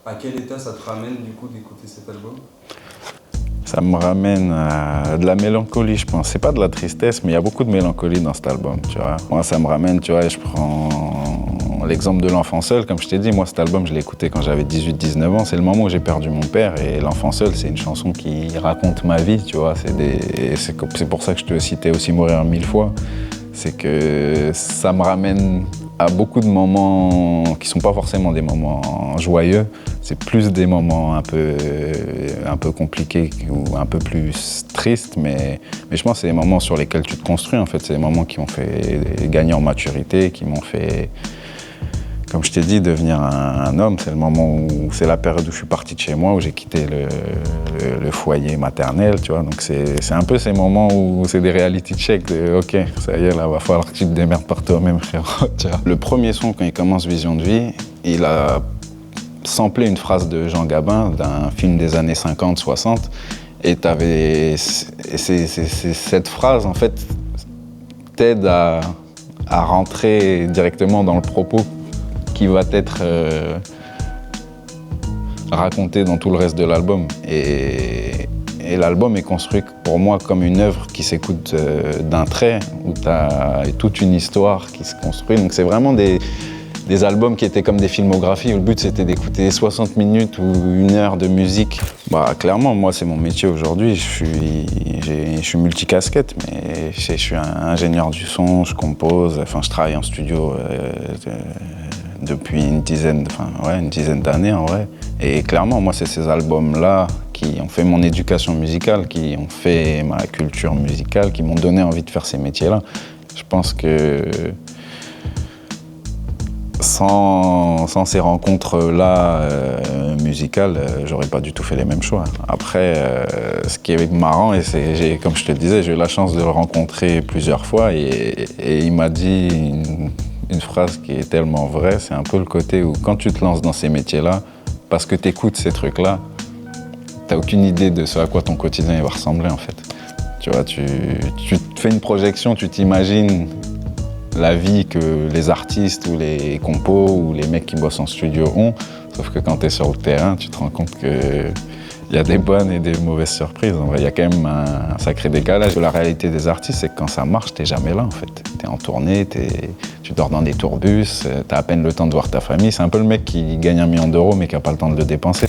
À quel état ça te ramène du coup d'écouter cet album? Ça me ramène à de la mélancolie, je pense. C'est pas de la tristesse, mais il y a beaucoup de mélancolie dans cet album, tu vois. Moi, ça me ramène, tu vois, je prends l'exemple de L'Enfant Seul. Comme je t'ai dit, moi, cet album, je l'ai écouté quand j'avais 18-19 ans. C'est le moment où j'ai perdu mon père. Et L'Enfant Seul, c'est une chanson qui raconte ma vie, tu vois. C'est pour ça que je te citais aussi Mourir 1000 fois. C'est que ça me ramène à beaucoup de moments qui sont pas forcément des moments joyeux. C'est plus des moments un peu compliqués ou un peu plus tristes, mais je pense que c'est les moments sur lesquels tu te construis, en fait. C'est les moments qui m'ont fait gagner en maturité, qui m'ont fait, comme je t'ai dit, devenir un homme. C'est le moment où, c'est la période où je suis parti de chez moi, où j'ai quitté le foyer maternel, tu vois. Donc c'est un peu ces moments où c'est des reality checks de ok, ça y est, là, va falloir que tu te démerdes par toi-même, frérot, tu vois. Le premier son, quand il commence Vision de vie, il a samplé une phrase de Jean Gabin d'un film des années 50-60 et cette phrase, en fait, t'aide à rentrer directement dans le propos qui va être raconté dans tout le reste de l'album. Et l'album est construit pour moi comme une œuvre qui s'écoute d'un trait, où tu as toute une histoire qui se construit. Donc c'est vraiment des albums qui étaient comme des filmographies, où le but c'était d'écouter 60 minutes ou 1 heure de musique. Bah, clairement, moi c'est mon métier aujourd'hui, je suis multicasquette, mais je suis un ingénieur du son, je compose, enfin je travaille en studio depuis une dizaine d'années en vrai. Et clairement, moi c'est ces albums-là qui ont fait mon éducation musicale, qui ont fait ma culture musicale, qui m'ont donné envie de faire ces métiers-là. Je pense que sans ces rencontres-là musicales, j'aurais pas du tout fait les mêmes choix. Après, ce qui est marrant, et comme je te disais, j'ai eu la chance de le rencontrer plusieurs fois et il m'a dit une phrase qui est tellement vraie, c'est un peu le côté où quand tu te lances dans ces métiers-là, parce que tu écoutes ces trucs-là, t'as aucune idée de ce à quoi ton quotidien va ressembler en fait. Tu vois, tu te fais une projection, tu t'imagines la vie que les artistes ou les compos ou les mecs qui bossent en studio ont, sauf que quand tu es sur le terrain, tu te rends compte qu'il y a des bonnes et des mauvaises surprises. En vrai, il y a quand même un sacré décalage. La réalité des artistes, c'est que quand ça marche, t'es jamais là en fait. T'es en tournée, tu dors dans des tourbus, t'as à peine le temps de voir ta famille. C'est un peu le mec qui gagne 1 million d'euros mais qui n'a pas le temps de le dépenser.